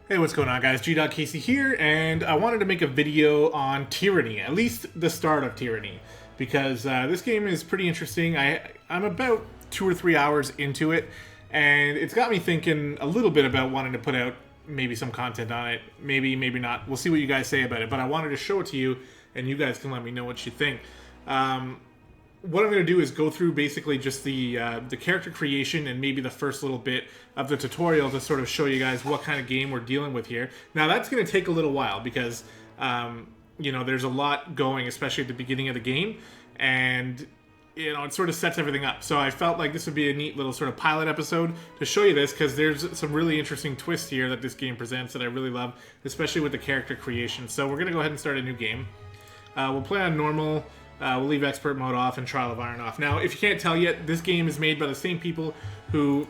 Hey, what's going on, guys? Gdoggcasey here, and I wanted to make a video on Tyranny, at least the start of Tyranny, because this game is pretty interesting. I'm about 2 or 3 hours into it, and it's got me thinking a little bit about wanting to put out maybe some content on it. Maybe not. We'll see what you guys say about it, but I wanted to show it to you, and you guys can let me know what you think. What I'm going to do is go through basically just the character creation and maybe the first little bit of the tutorial to sort of show you guys what kind of game we're dealing with here. Now, that's going to take a little while because, you know, there's a lot going, especially at the beginning of the game, and, you know, it sort of sets everything up. So I felt like this would be a neat little sort of pilot episode to show you this, because there's some really interesting twists here that this game presents that I really love, especially with the character creation. So we're going to go ahead and start a new game. We'll play on normal. We'll leave expert mode off and trial of iron off. Now, if you can't tell yet, this game is made by the same people who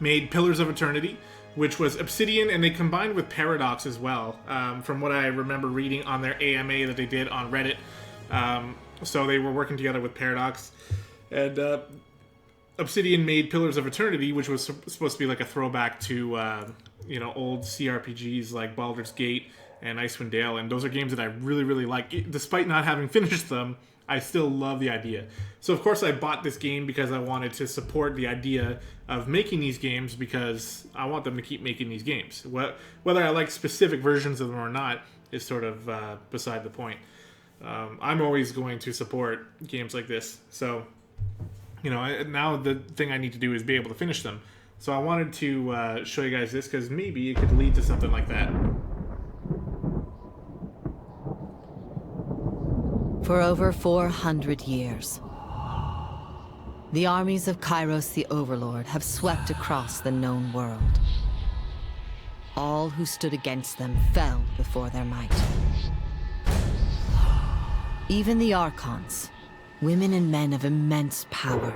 made Pillars of Eternity, which was Obsidian, and they combined with Paradox as well, from what I remember reading on their AMA that they did on Reddit. So they were working together with Paradox. And Obsidian made Pillars of Eternity, which was supposed to be like a throwback to, you know, old CRPGs like Baldur's Gate and Icewind Dale, and those are games that I really like. Despite not having finished them, I still love the idea. So of course I bought this game because I wanted to support the idea of making these games, because I want them to keep making these games. Whether I like specific versions of them or not is sort of beside the point. I'm always going to support games like this. So, you know, now the thing I need to do is be able to finish them. So I wanted to show you guys this, because maybe it could lead to something like that. For over 400 years, the armies of Kairos the Overlord have swept across the known world. All who stood against them fell before their might. Even the Archons, women and men of immense power,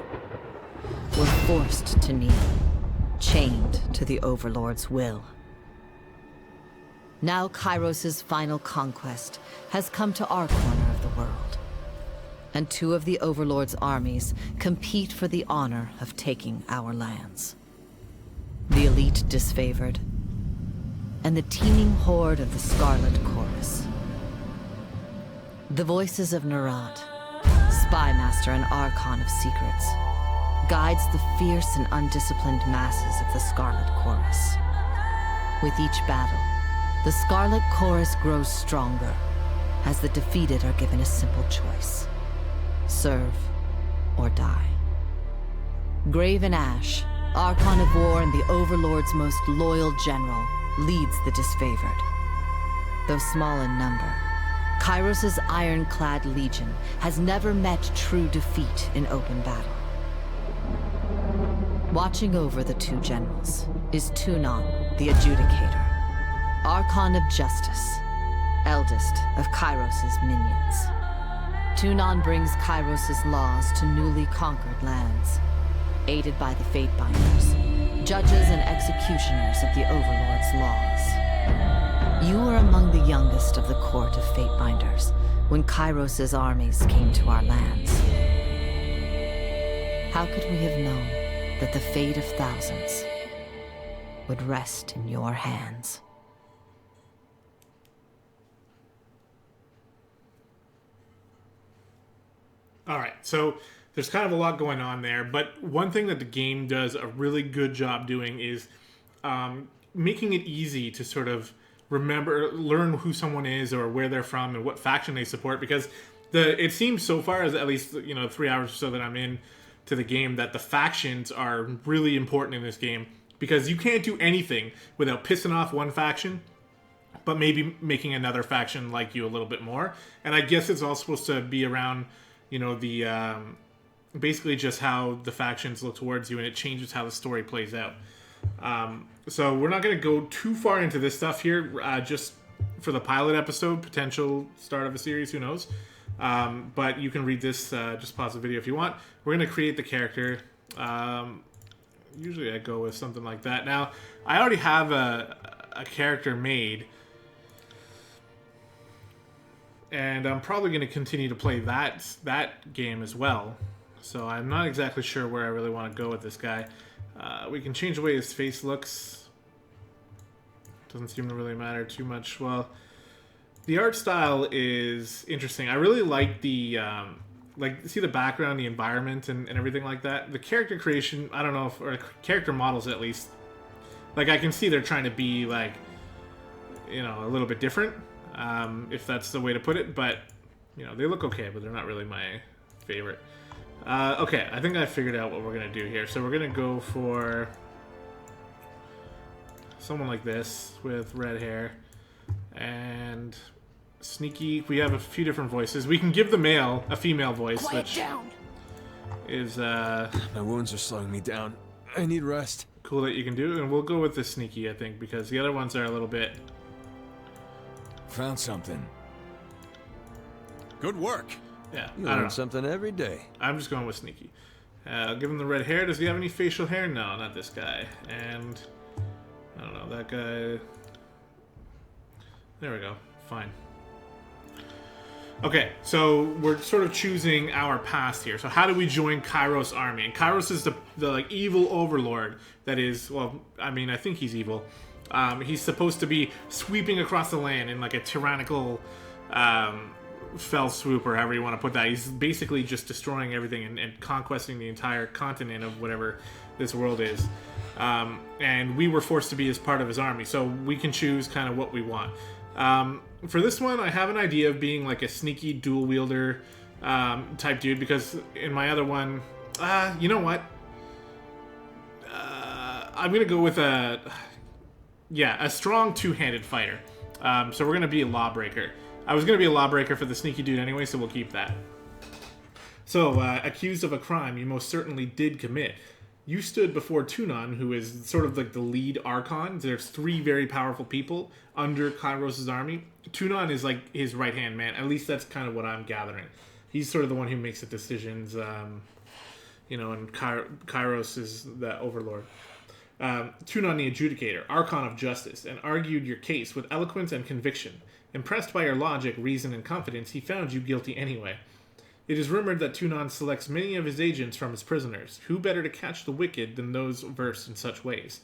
were forced to kneel, chained to the Overlord's will. Now Kairos' final conquest has come to our corner of the world, and two of the Overlord's armies compete for the honor of taking our lands. The elite disfavored, and the teeming horde of the Scarlet Chorus. The voices of Nerat, spy master and Archon of secrets, guides the fierce and undisciplined masses of the Scarlet Chorus. With each battle, the Scarlet Chorus grows stronger, as the defeated are given a simple choice: serve or die. Graven Ash, Archon of War and the Overlord's most loyal general, leads the disfavored. Though small in number, Kairos' ironclad legion has never met true defeat in open battle. Watching over the two generals is Tyranny, the Adjudicator, Archon of Justice, eldest of Kairos' minions. Tyranny brings Kairos' laws to newly conquered lands, aided by the Fatebinders, judges and executioners of the Overlord's laws. You were among the youngest of the court of Fatebinders when Kairos' armies came to our lands. How could we have known that the fate of thousands would rest in your hands? All right, so there's kind of a lot going on there, but one thing that the game does a really good job doing is making it easy to sort of learn who someone is or where they're from and what faction they support, because it seems so far, as at least, you know, 3 hours or so that I'm in to the game, that the factions are really important in this game, because you can't do anything without pissing off one faction, but maybe making another faction like you a little bit more. And I guess it's all supposed to be around, you know, the basically just how the factions look towards you, and it changes how the story plays out. So we're not going to go too far into this stuff here, just for the pilot episode, potential start of a series, who knows. But you can read this, just pause the video if you want. We're going to create the character. Usually I go with something like that. Now, I already have a character made, and I'm probably going to continue to play that game as well. So I'm not exactly sure where I really want to go with this guy. We can change the way his face looks. Doesn't seem to really matter too much. Well, the art style is interesting. I really like the see the background, the environment, and everything like that. The character creation, I don't know if, or character models at least. Like, I can see they're trying to be like, you know, a little bit different, if that's the way to put it. But you know, they look okay, but they're not really my favorite. Okay, I think I figured out what we're gonna do here. So we're gonna go for someone like this with red hair and sneaky. We have a few different voices. We can give the male a female voice, Quiet which down. is My wounds are slowing me down. I need rest. cool that you can do. And we'll go with the sneaky, I think, because the other ones are a little bit. Found something. Good work. Yeah, You I don't learn know. something every day. I'm just going with sneaky. Give him the red hair. Does he have any facial hair? No, not this guy. And I don't know, that guy. There we go. Fine. Okay, so we're sort of choosing our past here. So how do we join Kairos' army? And Kairos is the like evil overlord that is, well, I mean, I think he's evil. He's supposed to be sweeping across the land in like a tyrannical fell swoop, or however you want to put that. He's basically just destroying everything and conquesting the entire continent of whatever this world is. And we were forced to be as part of his army, so we can choose kind of what we want. For this one, I have an idea of being like a sneaky dual wielder type dude, because in my other one, you know what? I'm gonna go with a strong two-handed fighter. So we're gonna be a lawbreaker. I was gonna be a lawbreaker for the sneaky dude anyway, so we'll keep that. So, accused of a crime you most certainly did commit. You stood before Tunon, who is sort of like the lead Archon. There's 3 very powerful people under Kairos' army. Tunon is like his right-hand man. At least that's kind of what I'm gathering. He's sort of the one who makes the decisions, you know, and Kairos is the overlord. Tunon the Adjudicator, Archon of Justice, and argued your case with eloquence and conviction. Impressed by your logic, reason, and confidence, he found you guilty anyway. It is rumored that Tunon selects many of his agents from his prisoners. Who better to catch the wicked than those versed in such ways?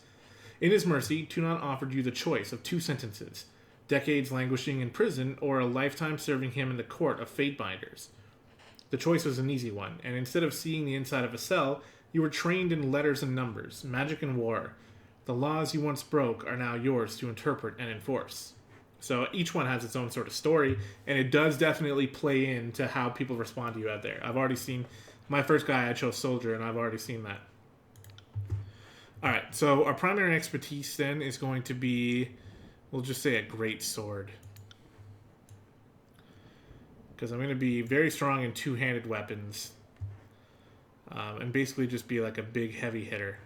In his mercy, Tunon offered you the choice of 2 sentences: decades languishing in prison, or a lifetime serving him in the court of Fatebinders. The choice was an easy one, and instead of seeing the inside of a cell, you were trained in letters and numbers, magic and war. The laws you once broke are now yours to interpret and enforce. So each one has its own sort of story, and it does definitely play into how people respond to you out there. I've already seen my first guy, I chose soldier, and I've already seen that. Alright, so our primary expertise then is going to be, we'll just say a great sword. Because I'm going to be very strong in two-handed weapons. And basically just be like a big heavy hitter.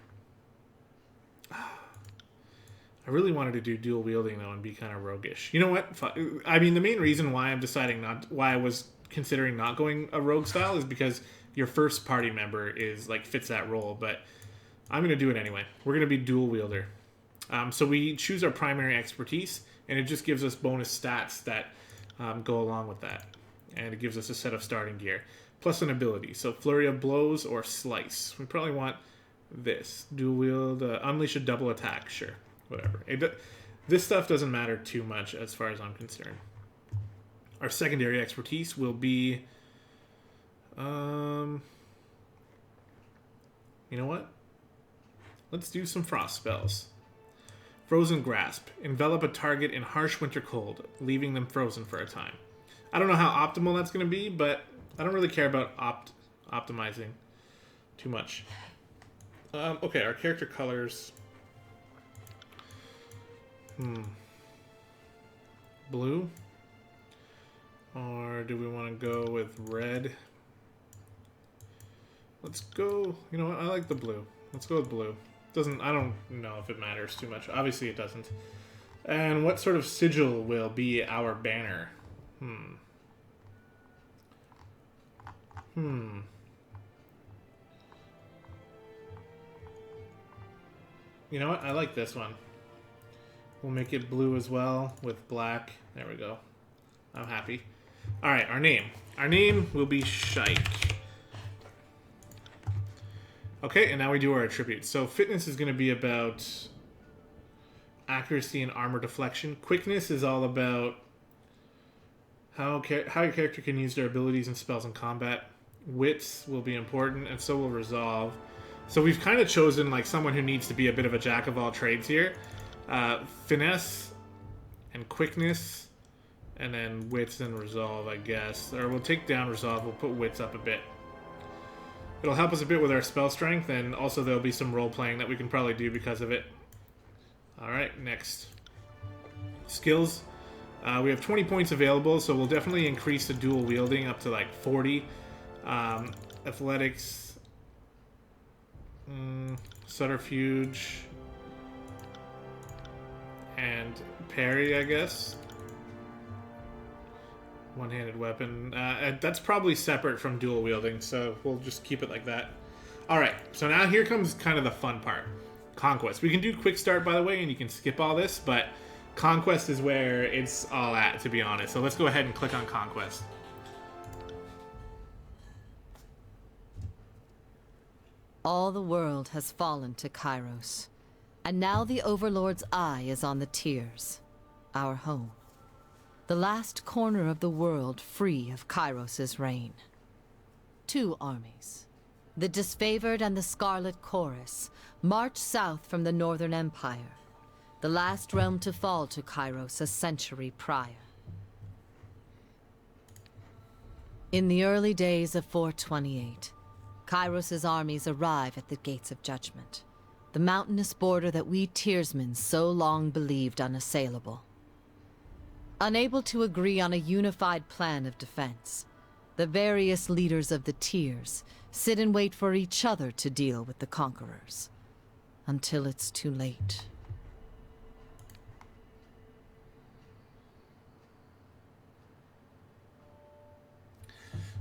I really wanted to do dual wielding though and be kind of roguish. You know what? I mean, the main reason why I'm deciding why I was considering not going a rogue style is because your first party member is like fits that role, but I'm going to do it anyway. We're going to be dual wielder. So we choose our primary expertise, and it just gives us bonus stats that go along with that. And it gives us a set of starting gear. Plus an ability. So flurry of blows or slice. We probably want this. Dual wield, unleash a double attack. Sure. Whatever. This stuff doesn't matter too much as far as I'm concerned. Our secondary expertise will be... you know what? Let's do some frost spells. Frozen Grasp. Envelop a target in harsh winter cold, leaving them frozen for a time. I don't know how optimal that's going to be, but I don't really care about optimizing too much. Okay, our character colors... Blue? Or do we want to go with red? Let's go... You know what? I like the blue. Let's go with blue. I don't know if it matters too much. Obviously it doesn't. And what sort of sigil will be our banner? You know what? I like this one. We'll make it blue as well with black. There we go. I'm happy. Alright, our name. Our name will be Shike. Okay, and now we do our attributes. So fitness is going to be about accuracy and armor deflection. Quickness is all about how your character can use their abilities and spells in combat. Wits will be important, and so will resolve. So we've kind of chosen like someone who needs to be a bit of a jack of all trades here. Finesse and quickness, and then wits and resolve, I guess. Or we'll take down resolve, we'll put wits up a bit. It'll help us a bit with our spell strength, and also there'll be some role playing that we can probably do because of it. Alright, next. Skills. We have 20 points available, so we'll definitely increase the dual wielding up to like 40. Athletics. Subterfuge. And parry, I guess. One-handed weapon. That's probably separate from dual wielding, so we'll just keep it like that. Alright, so now here comes kind of the fun part. Conquest. We can do quick start, by the way, and you can skip all this, but Conquest is where it's all at, to be honest. So let's go ahead and click on Conquest. All the world has fallen to Kairos, and now the Overlord's eye is on the Tiers, our home. The last corner of the world free of Kairos' reign. 2 armies, the Disfavored and the Scarlet Chorus, march south from the Northern Empire, the last realm to fall to Kairos a century prior. In the early days of 428, Kairos' armies arrive at the Gates of Judgment, the mountainous border that we Tiersmen so long believed unassailable. Unable to agree on a unified plan of defense, the various leaders of the Tiers sit and wait for each other to deal with the conquerors, until it's too late.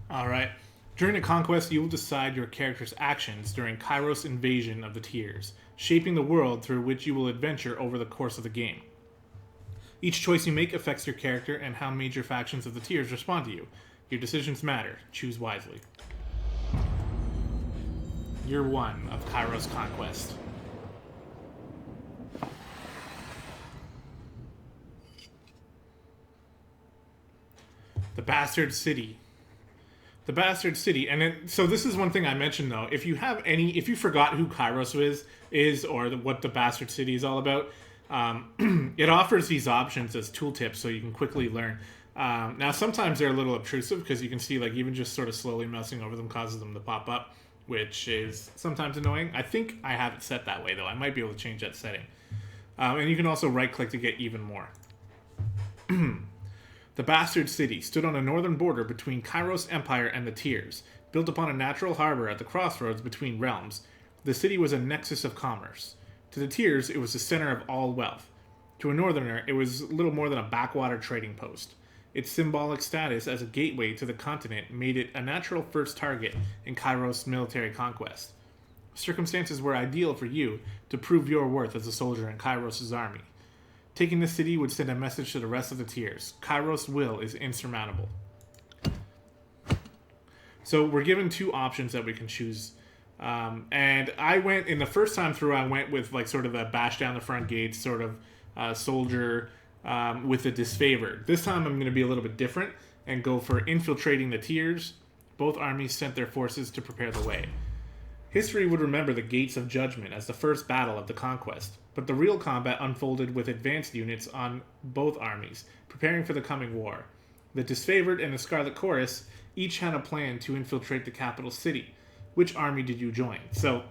Alright. During the Conquest, you will decide your character's actions during Kairos' invasion of the Tiers, shaping the world through which you will adventure over the course of the game. Each choice you make affects your character and how major factions of the Tiers respond to you. Your decisions matter. Choose wisely. Year 1 of Kairos Conquest. The Bastard City. The Bastard City, and so this is one thing I mentioned though. If you forgot who Kairos is or what the Bastard City is all about, it offers these options as tooltips so you can quickly learn. Now sometimes they're a little obtrusive because you can see like even just sort of slowly mousing over them causes them to pop up, which is sometimes annoying. I think I have it set that way though. I might be able to change that setting. And you can also right click to get even more. The Bastard City stood on a northern border between Kairos Empire and the Tiers. Built upon a natural harbor at the crossroads between realms, the city was a nexus of commerce. To the Tiers, it was the center of all wealth. To a northerner, it was little more than a backwater trading post. Its symbolic status as a gateway to the continent made it a natural first target in Kairos' military conquest. Circumstances were ideal for you to prove your worth as a soldier in Kairos' army. Taking the city would send a message to the rest of the Tiers. Kairos' will is insurmountable. So we're given 2 options that we can choose. And I went, in the first time through, I went with like sort of a bash down the front gates sort of soldier with the Disfavored. This time I'm going to be a little bit different and go for infiltrating the Tiers. Both armies sent their forces to prepare the way. History would remember the Gates of Judgment as the first battle of the Conquest, but the real combat unfolded with advanced units on both armies, preparing for the coming war. The Disfavored and the Scarlet Chorus each had a plan to infiltrate the capital city. Which army did you join? So,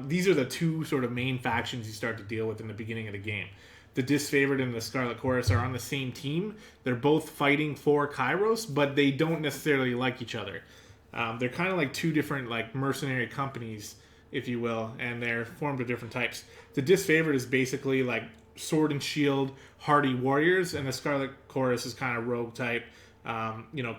these are the 2 sort of main factions you start to deal with in the beginning of the game. The Disfavored and the Scarlet Chorus are on the same team. They're both fighting for Kairos, but they don't necessarily like each other. They're kind of like 2 different like mercenary companies, if you will, and they're formed of different types. The Disfavored is basically like sword and shield, hardy warriors, and the Scarlet Chorus is kind of rogue type,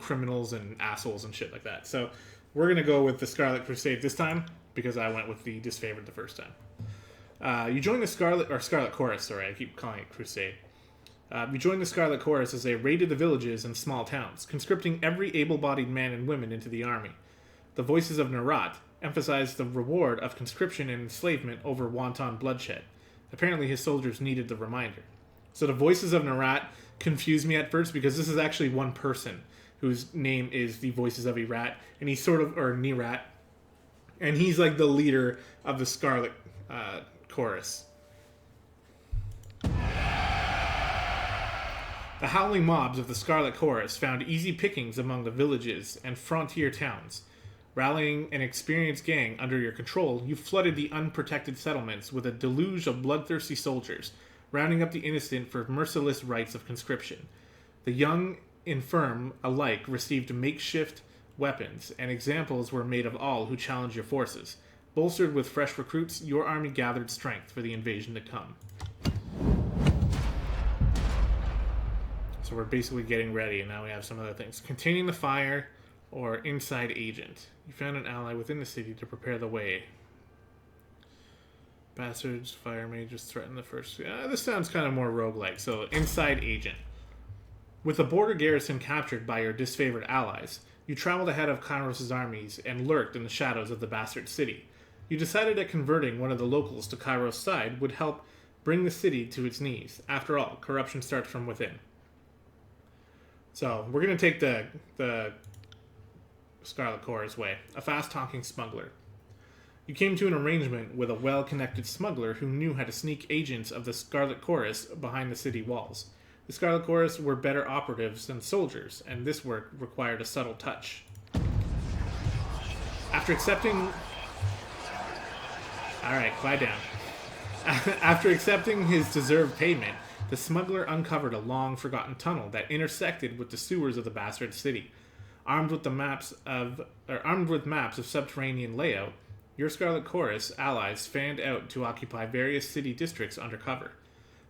criminals and assholes and shit like that. So we're going to go with the Scarlet Crusade this time because I went with the Disfavored the first time. You join the Scarlet Chorus, sorry, I keep calling it Crusade. You joined the Scarlet Chorus as they raided the villages and small towns, conscripting every able-bodied man and woman into the army. The voices of Narat emphasized the reward of conscription and enslavement over wanton bloodshed. Apparently his soldiers needed the reminder. So the voices of Nerat confused me at first because this is actually one person whose name is the Voices of Erat, and he's sort of, or Nerat, and he's like the leader of the Scarlet Chorus. The howling mobs of the Scarlet Chorus found easy pickings among the villages and frontier towns. Rallying an experienced gang under your control, you flooded the unprotected settlements with a deluge of bloodthirsty soldiers, rounding up the innocent for merciless rites of conscription. The young, infirm alike received makeshift weapons, and examples were made of all who challenged your forces. Bolstered with fresh recruits, your army gathered strength for the invasion to come. So we're basically getting ready, and now we have some other things. Containing the fire, or inside agent. You found an ally within the city to prepare the way. Bastards, fire mages threaten the first... this sounds kind of more roguelike. So, inside agent. With the border garrison captured by your disfavored allies, you traveled ahead of Kairos' armies and lurked in the shadows of the bastard city. You decided that converting one of the locals to Kairos' side would help bring the city to its knees. After all, corruption starts from within. So, we're going to take the Scarlet Chorus way. A fast-talking smuggler. You came to an arrangement with a well-connected smuggler who knew how to sneak agents of the Scarlet Chorus behind the city walls. The Scarlet Chorus were better operatives than soldiers, and this work required a subtle touch. After accepting... Alright, quiet down. After accepting his deserved payment, the smuggler uncovered a long-forgotten tunnel that intersected with the sewers of the bastard city. Armed with maps of subterranean layout, your Scarlet Chorus allies fanned out to occupy various city districts undercover.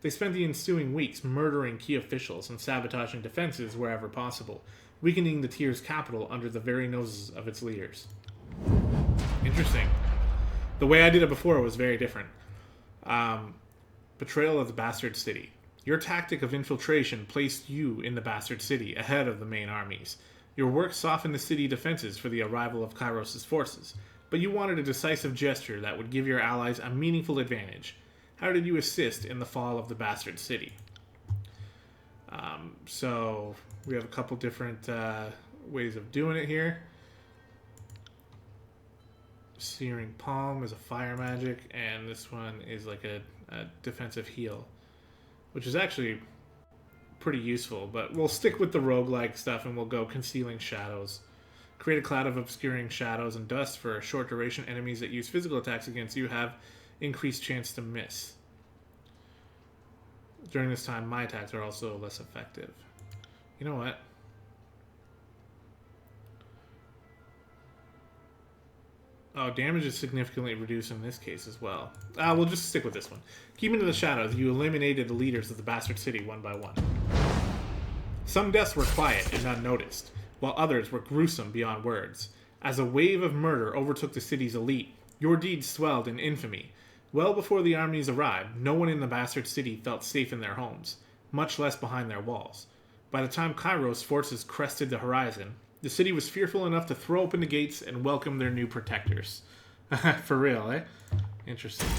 They spent the ensuing weeks murdering key officials and sabotaging defenses wherever possible, weakening the tier's capital under the very noses of its leaders. Interesting. The way I did it before was very different. Betrayal of the Bastard City. Your tactic of infiltration placed you in the Bastard City, ahead of the main armies. Your work softened the city defenses for the arrival of Kairos' forces, but you wanted a decisive gesture that would give your allies a meaningful advantage. How did you assist in the fall of the Bastard City? So, we have a couple different ways of doing it here. Searing Palm is a fire magic, and this one is like a defensive heal, which is actually pretty useful, but we'll stick with the roguelike stuff and we'll go Concealing Shadows. Create a cloud of obscuring shadows and dust for a short duration. Enemies that use physical attacks against you have increased chance to miss. During this time, my attacks are also less effective. You know what? Oh, damage is significantly reduced in this case as well. We'll just stick with this one. Keeping to the shadows, you eliminated the leaders of the Bastard City one by one. Some deaths were quiet and unnoticed, while others were gruesome beyond words. As a wave of murder overtook the city's elite, your deeds swelled in infamy. Well before the armies arrived, no one in the Bastard City felt safe in their homes, much less behind their walls. By the time Kairos' forces crested the horizon, the city was fearful enough to throw open the gates and welcome their new protectors. For real, eh? Interesting.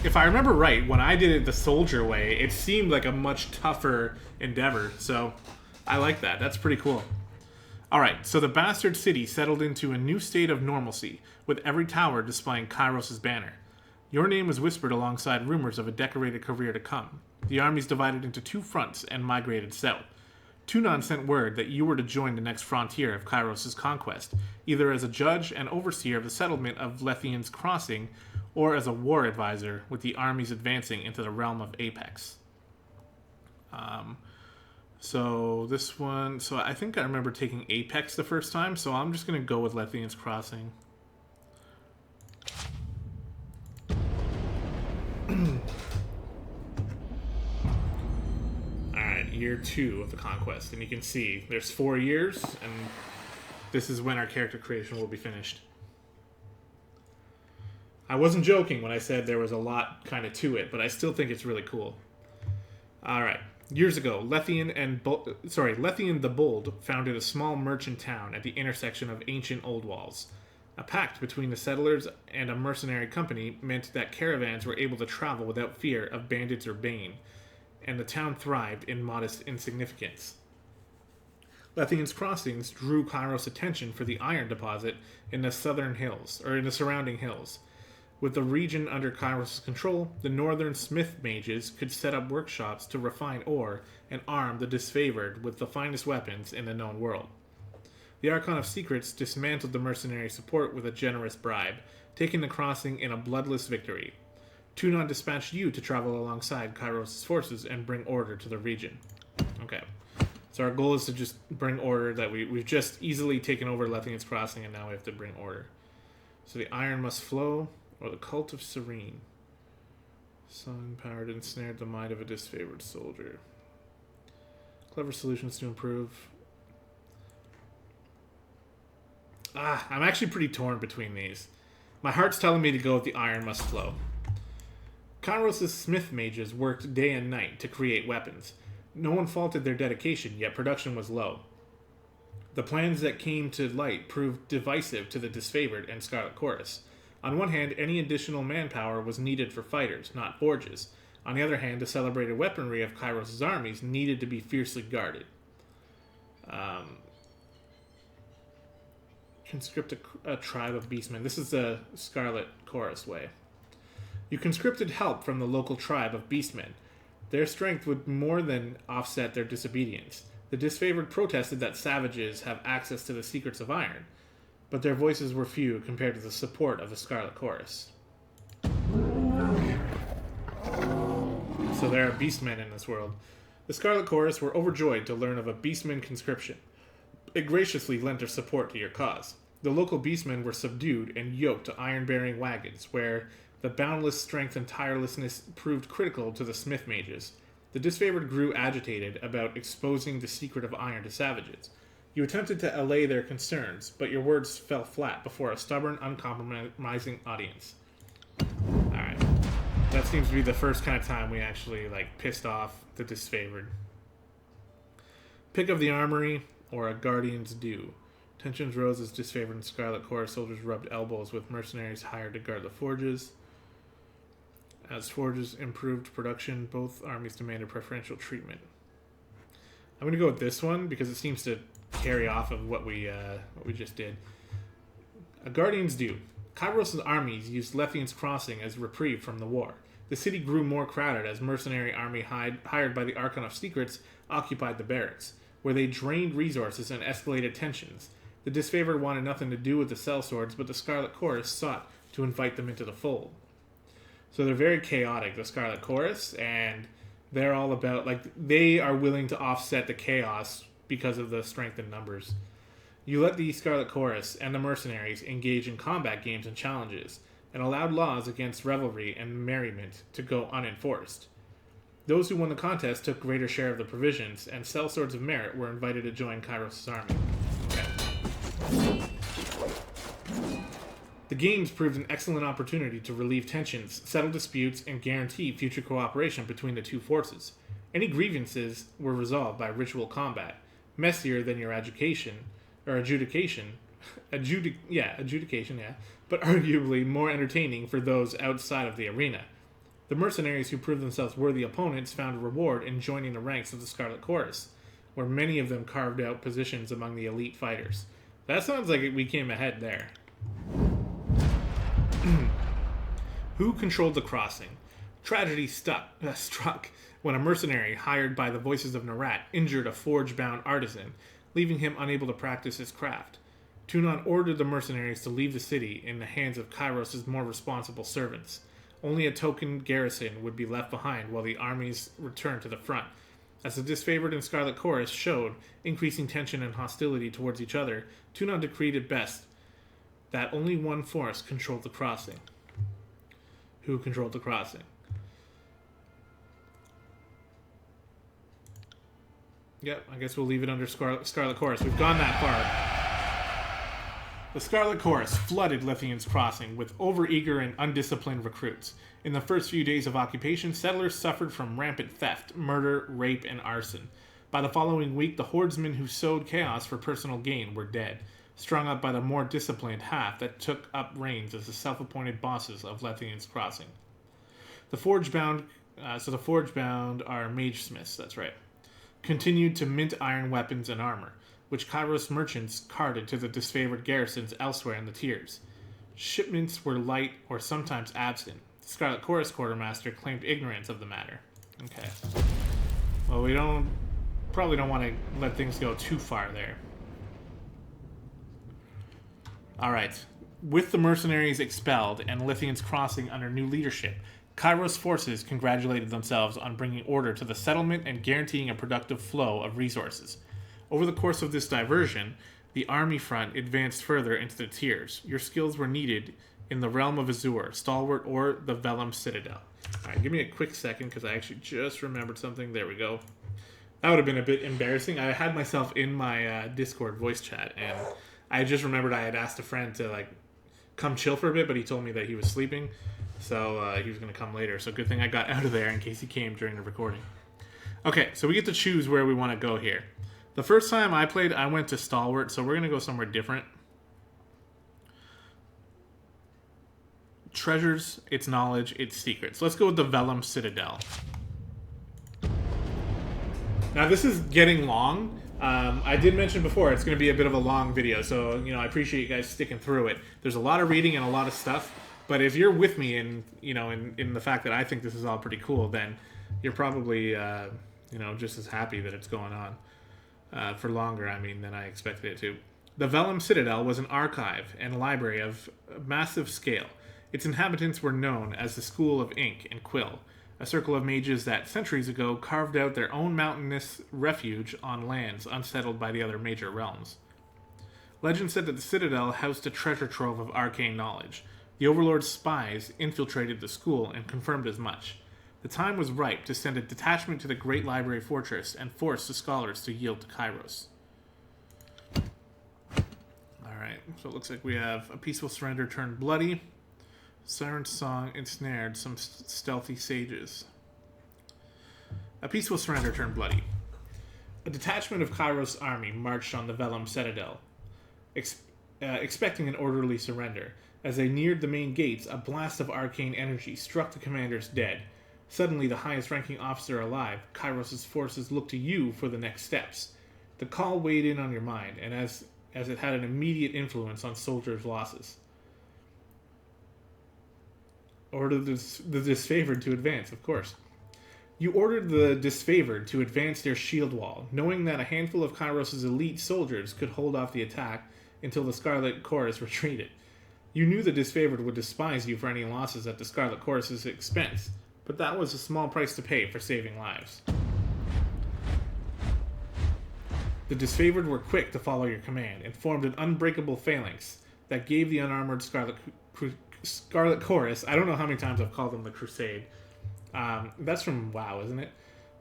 If I remember right, when I did it the soldier way, it seemed like a much tougher endeavor, so I like that. That's pretty cool. Alright, so the Bastard City settled into a new state of normalcy, with every tower displaying Kairos' banner. Your name was whispered alongside rumors of a decorated career to come. The armies divided into two fronts and migrated south. Tunon sent word that you were to join the next frontier of Kairos' conquest, either as a judge and overseer of the settlement of Lethian's Crossing, or as a war advisor with the armies advancing into the realm of Apex. So this one... So I think I remember taking Apex the first time, so I'm just going to go with Lethian's Crossing. Alright, year 2 of the Conquest. And you can see there's 4 years, and this is when our character creation will be finished. I wasn't joking when I said there was a lot kind of to it, but I still think it's really cool. Alright. Years ago, Lethian the Bold founded a small merchant town at the intersection of ancient old walls. A pact between the settlers and a mercenary company meant that caravans were able to travel without fear of bandits or bane, and the town thrived in modest insignificance. Lethian's crossings drew Kairos' attention for the iron deposit in the southern hills, or in the surrounding hills. With the region under Kairos' control, the northern smith mages could set up workshops to refine ore and arm the disfavored with the finest weapons in the known world. The Archon of Secrets dismantled the mercenary support with a generous bribe, taking the crossing in a bloodless victory. Tunon dispatched you to travel alongside Kairos' forces and bring order to the region. Okay. So our goal is to just bring order. That we've just easily taken over Lethian's Crossing, and now we have to bring order. So the iron must flow, or the cult of Serene. Song powered ensnared the mind of a disfavored soldier. Clever solutions to improve. I'm actually pretty torn between these. My heart's telling me to go with the iron must flow. Kairos' smith mages worked day and night to create weapons. No one faulted their dedication, yet production was low. The plans that came to light proved divisive to the disfavored and Scarlet Chorus. On one hand, any additional manpower was needed for fighters, not forges. On the other hand, the celebrated weaponry of Kairos' armies needed to be fiercely guarded. Conscript a tribe of beastmen. This is the Scarlet Chorus way. You conscripted help from the local tribe of beastmen. Their strength would more than offset their disobedience. The disfavored protested that savages have access to the secrets of iron, but their voices were few compared to the support of the Scarlet Chorus. So there are beastmen in this world. The Scarlet Chorus were overjoyed to learn of a beastman conscription. It graciously lent their support to your cause. The local beastmen were subdued and yoked to iron-bearing wagons, where the boundless strength and tirelessness proved critical to the smith mages. The disfavored grew agitated about exposing the secret of iron to savages. You attempted to allay their concerns, but your words fell flat before a stubborn, uncompromising audience. Alright. That seems to be the first kind of time we actually, pissed off the disfavored. Pick of the armory, or a guardian's due. Tensions rose as disfavored and Scarlet Chorus soldiers rubbed elbows with mercenaries hired to guard the forges. As forges improved production, both armies demanded preferential treatment. I'm going to go with this one because it seems to carry off of what we just did. A guardian's due. Kairos' armies used Lethian's Crossing as reprieve from the war. The city grew more crowded as mercenary army hired by the Archon of Secrets occupied the barracks, where they drained resources and escalated tensions. The disfavored wanted nothing to do with the sellswords, but the Scarlet Chorus sought to invite them into the fold. So they're very chaotic, the Scarlet Chorus, and they're all about, they are willing to offset the chaos because of the strength in numbers. You let the Scarlet Chorus and the mercenaries engage in combat games and challenges, and allowed laws against revelry and merriment to go unenforced. Those who won the contest took greater share of the provisions, and sellswords of merit were invited to join Kairos' army. Okay. The games proved an excellent opportunity to relieve tensions, settle disputes, and guarantee future cooperation between the two forces. Any grievances were resolved by ritual combat, messier than your adjudication, but arguably more entertaining for those outside of the arena. The mercenaries who proved themselves worthy opponents found a reward in joining the ranks of the Scarlet Chorus, where many of them carved out positions among the elite fighters. That sounds like we came ahead there. Who controlled the crossing? Tragedy struck when a mercenary hired by the Voices of Narat injured a forge-bound artisan, leaving him unable to practice his craft. Tunon ordered the mercenaries to leave the city in the hands of Kairos' more responsible servants. Only a token garrison would be left behind while the armies returned to the front. As the disfavored and Scarlet Chorus showed increasing tension and hostility towards each other, Tunon decreed it best that only one force controlled the crossing. Who controlled the crossing? Yep, I guess we'll leave it under Scarlet Chorus. We've gone that far. The Scarlet Chorus flooded Lethian's Crossing with overeager and undisciplined recruits. In the first few days of occupation, settlers suffered from rampant theft, murder, rape, and arson. By the following week, the hordemen who sowed chaos for personal gain were dead. strung up by the more disciplined half that took up reins as the self-appointed bosses of Lethian's Crossing. The Forge-bound, the Forge-bound are mage smiths, that's right, continued to mint iron weapons and armor, which Kairos merchants carted to the disfavored garrisons elsewhere in the tiers. Shipments were light or sometimes absent. The Scarlet Chorus quartermaster claimed ignorance of the matter. Okay. Well, we probably don't want to let things go too far there. Alright. With the mercenaries expelled and Lithian's Crossing under new leadership, Kairos forces congratulated themselves on bringing order to the settlement and guaranteeing a productive flow of resources. Over the course of this diversion, the army front advanced further into the tiers. Your skills were needed in the realm of Azure, Stalwart, or the Vellum Citadel. Alright, give me a quick second because I actually just remembered something. There we go. That would have been a bit embarrassing. I had myself in my Discord voice chat, and I just remembered I had asked a friend to come chill for a bit, but he told me that he was sleeping, so he was going to come later. So good thing I got out of there in case he came during the recording. Okay, so we get to choose where we want to go here. The first time I played, I went to Stalwart, so we're going to go somewhere different. Treasures, its knowledge, its secrets. Let's go with the Vellum Citadel. Now, this is getting long. I did mention before, it's going to be a bit of a long video, so, I appreciate you guys sticking through it. There's a lot of reading and a lot of stuff, but if you're with me in the fact that I think this is all pretty cool, then you're probably, just as happy that it's going on. For longer, than I expected it to. The Vellum Citadel was an archive and library of massive scale. Its inhabitants were known as the School of Ink and Quill, a circle of mages that centuries ago carved out their own mountainous refuge on lands unsettled by the other major realms. Legend said that the Citadel housed a treasure trove of arcane knowledge. The Overlord's spies infiltrated the school and confirmed as much. The time was ripe to send a detachment to the Great Library Fortress and force the scholars to yield to Kairos. Alright, so it looks like we have a peaceful surrender turned bloody. Siren's song ensnared some stealthy sages. A peaceful surrender turned bloody. A detachment of Kairos' army marched on the Vellum Citadel, expecting an orderly surrender. As they neared the main gates, a blast of arcane energy struck the commanders dead. Suddenly, the highest-ranking officer alive, Kairos' forces looked to you for the next steps. The call weighed in on your mind, and as it had an immediate influence on soldiers' losses. Ordered the disfavored to advance, of course. You ordered the disfavored to advance their shield wall, knowing that a handful of Kairos' elite soldiers could hold off the attack until the Scarlet Chorus retreated. You knew the disfavored would despise you for any losses at the Scarlet Chorus' expense, but that was a small price to pay for saving lives. The disfavored were quick to follow your command and formed an unbreakable phalanx that gave the unarmored Scarlet Chorus, I don't know how many times I've called them the Crusade. That's from WoW, isn't it?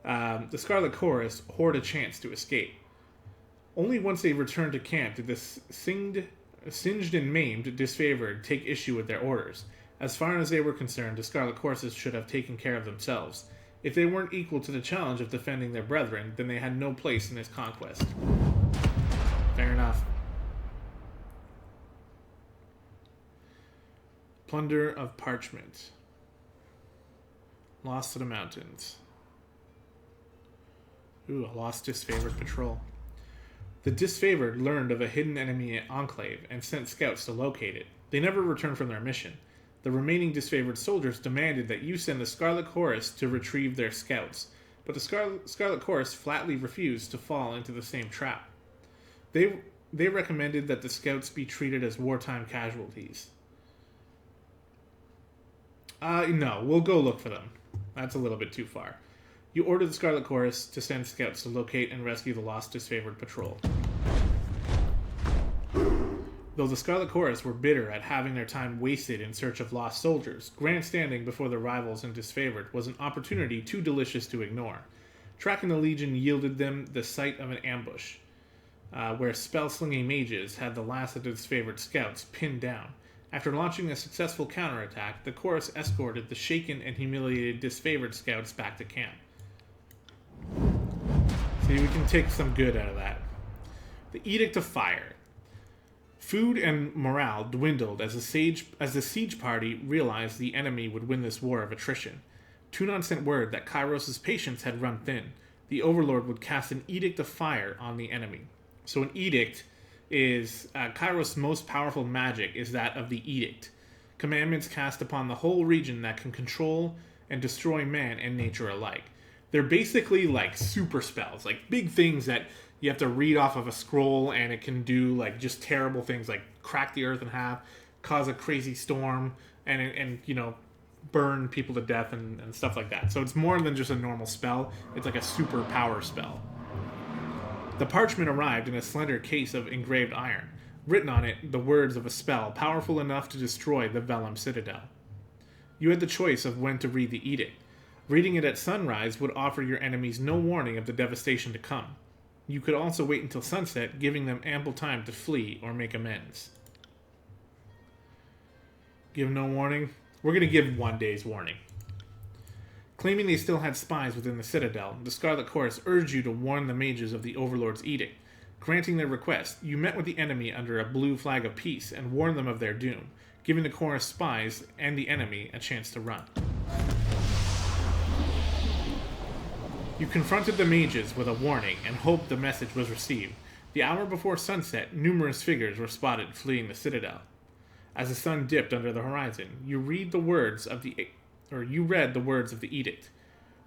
The Scarlet Chorus horde a chance to escape. Only once they returned to camp did the singed and maimed disfavored take issue with their orders. As far as they were concerned, the Scarlet Courses should have taken care of themselves. If they weren't equal to the challenge of defending their brethren, then they had no place in this conquest. Fair enough. Plunder of parchment. Lost to the mountains. Ooh, a lost disfavored patrol. The disfavored learned of a hidden enemy enclave and sent scouts to locate it. They never returned from their mission. The remaining disfavored soldiers demanded that you send the Scarlet Chorus to retrieve their scouts, but the Scarlet Chorus flatly refused to fall into the same trap. They recommended that the scouts be treated as wartime casualties. No, we'll go look for them. That's a little bit too far. You ordered the Scarlet Chorus to send scouts to locate and rescue the lost disfavored patrol. Though the Scarlet Chorus were bitter at having their time wasted in search of lost soldiers, grandstanding before their rivals and disfavored was an opportunity too delicious to ignore. Tracking the Legion yielded them the sight of an ambush, where spell-slinging mages had the last of the disfavored scouts pinned down. After launching a successful counterattack, the Chorus escorted the shaken and humiliated disfavored scouts back to camp. See, we can take some good out of that. The Edict of Fire. Food and morale dwindled as the siege party realized the enemy would win this war of attrition. Tunon sent word that Kairos' patience had run thin. The Overlord would cast an Edict of Fire on the enemy. So an Edict is Kairos' most powerful magic is that of the Edict. Commandments cast upon the whole region that can control and destroy man and nature alike. They're basically like super spells, like big things that you have to read off of a scroll, and it can do like just terrible things, like crack the earth in half, cause a crazy storm, and you know, burn people to death and stuff like that. So it's more than just a normal spell. It's like a super power spell. The parchment arrived in a slender case of engraved iron. Written on it, the words of a spell powerful enough to destroy the Vellum Citadel. You had the choice of when to read the edict. Reading it at sunrise would offer your enemies no warning of the devastation to come. You could also wait until sunset, giving them ample time to flee or make amends. Give no warning? We're going to give 1 day's warning. Claiming they still had spies within the Citadel, the Scarlet Chorus urged you to warn the mages of the Overlord's edict. Granting their request, you met with the enemy under a blue flag of peace and warned them of their doom, giving the Chorus spies and the enemy a chance to run. You confronted the mages with a warning and hoped the message was received. The hour before sunset, numerous figures were spotted fleeing the Citadel. As the sun dipped under the horizon, you read the words of the edict.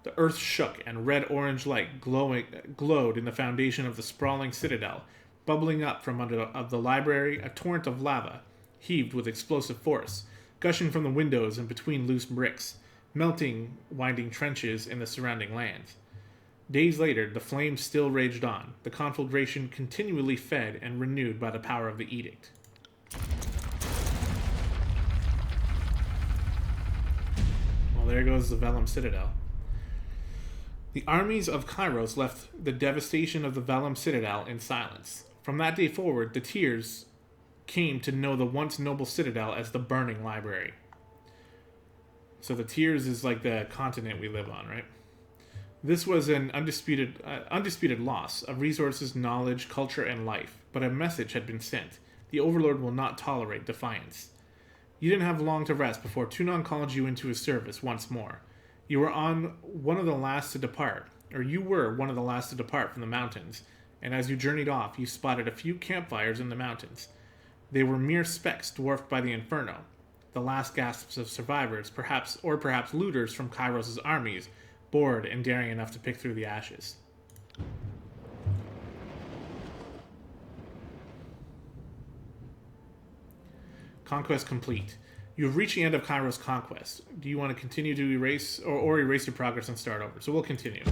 The earth shook, and red-orange light glowed in the foundation of the sprawling citadel. Bubbling up from under the library, a torrent of lava, heaved with explosive force, gushing from the windows and between loose bricks, melting winding trenches in the surrounding lands. Days later, the flames still raged on, the conflagration continually fed and renewed by the power of the edict. Well, there goes the Vellum Citadel. The armies of Kairos left the devastation of the Vellum Citadel in silence. From that day forward, the Tears came to know the once noble citadel as the Burning Library. So the Tears is like the continent we live on, right? This was an undisputed loss of resources, knowledge, culture, and life, but a message had been sent. The Overlord will not tolerate defiance. You didn't have long to rest before Tunon called you into his service once more. You were one of the last to depart from the mountains, and as you journeyed off, you spotted a few campfires in the mountains. They were mere specks dwarfed by the inferno, the last gasps of survivors, perhaps looters from Kairos' armies, bored and daring enough to pick through the ashes. Conquest complete. You have reached the end of Kairos' conquest. Do you want to continue to erase or erase your progress and start over? So we'll continue.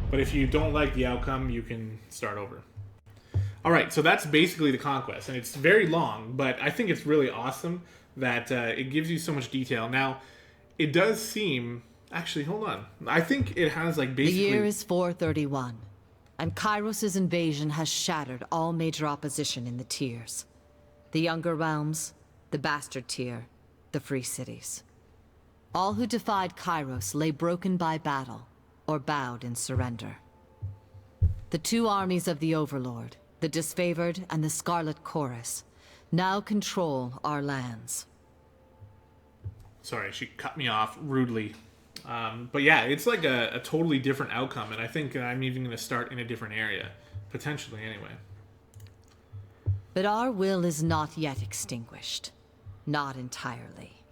But if you don't like the outcome, you can start over. Alright, so that's basically the conquest. And it's very long, but I think it's really awesome that it gives you so much detail. Now, it does seem... Actually, hold on. I think it has like basically... The year is 431, and Kairos' invasion has shattered all major opposition in the tiers. The Younger Realms, the Bastard Tier, the Free Cities. All who defied Kairos lay broken by battle, or bowed in surrender. The two armies of the Overlord, the Disfavored and the Scarlet Chorus, now control our lands. Sorry, she cut me off rudely. But yeah, it's like a totally different outcome, and I think I'm even going to start in a different area. Potentially, anyway. But our will is not yet extinguished. Not entirely.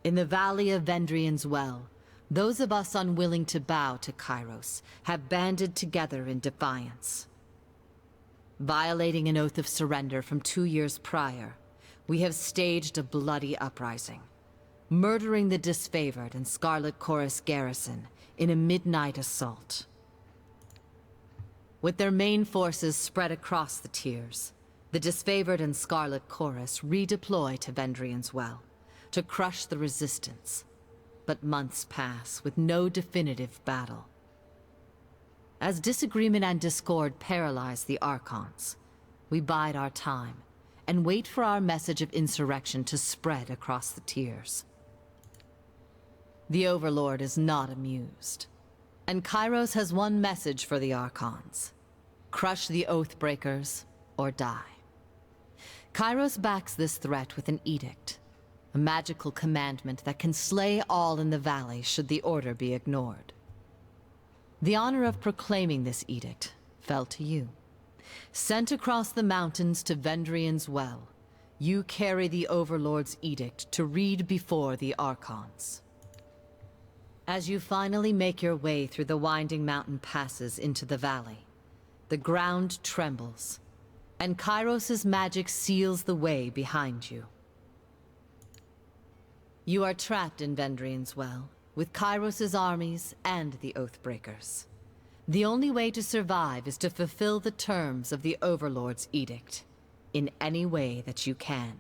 In the Valley of Vendrian's Well, those of us unwilling to bow to Kairos have banded together in defiance. Violating an oath of surrender from 2 years prior, we have staged a bloody uprising, murdering the Disfavored and Scarlet Chorus garrison in a midnight assault. With their main forces spread across the tiers, the Disfavored and Scarlet Chorus redeploy to Vendrian's Well to crush the resistance. But months pass with no definitive battle. As disagreement and discord paralyze the Archons, we bide our time and wait for our message of insurrection to spread across the tiers. The Overlord is not amused, and Kairos has one message for the Archons: crush the Oathbreakers or die. Kairos backs this threat with an edict, a magical commandment that can slay all in the valley should the order be ignored. The honor of proclaiming this edict fell to you. Sent across the mountains to Vendrian's Well, you carry the Overlord's edict to read before the Archons. As you finally make your way through the winding mountain passes into the valley, the ground trembles, and Kairos' magic seals the way behind you. You are trapped in Vendrian's Well, with Kairos' armies and the Oathbreakers. The only way to survive is to fulfill the terms of the Overlord's edict, in any way that you can.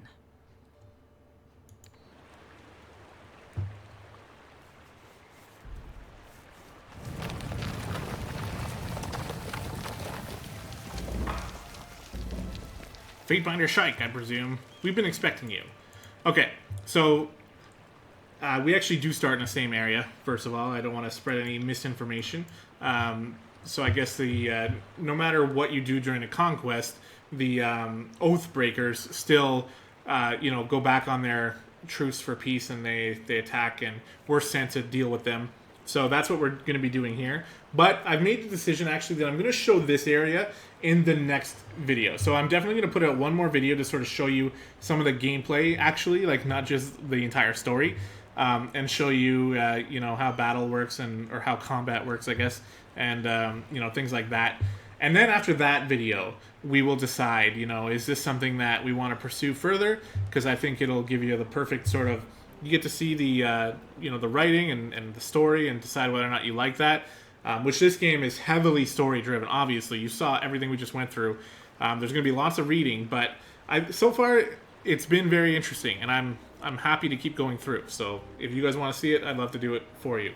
Fatebinder Shrike, I presume. We've been expecting you. Okay, so we actually do start in the same area, first of all. I don't want to spread any misinformation. So I guess the no matter what you do during the Conquest, the Oathbreakers still, go back on their truce for peace, and they attack, and we're sent to deal with them. So that's what we're going to be doing here. But I've made the decision, actually, that I'm going to show this area in the next video. So I'm definitely going to put out one more video to sort of show you some of the gameplay, actually, like not just the entire story, and show you, how battle works or how combat works, I guess, and, things like that. And then after that video, we will decide, is this something that we want to pursue further? Because I think it'll give you the perfect sort of, you get to see the, the writing and the story and decide whether or not you like that. Which this game is heavily story-driven, obviously. You saw everything we just went through. There's going to be lots of reading, but so far it's been very interesting, and I'm happy to keep going through. So if you guys want to see it, I'd love to do it for you.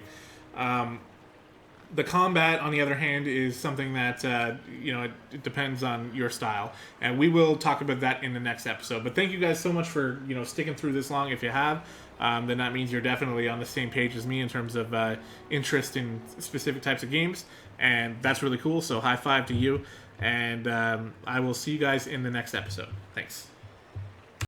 The combat, on the other hand, is something that, it depends on your style. And we will talk about that in the next episode. But thank you guys so much for, sticking through this long. If you have, then that means you're definitely on the same page as me in terms of interest in specific types of games. And that's really cool. So high five to you. And I will see you guys in the next episode. Thanks.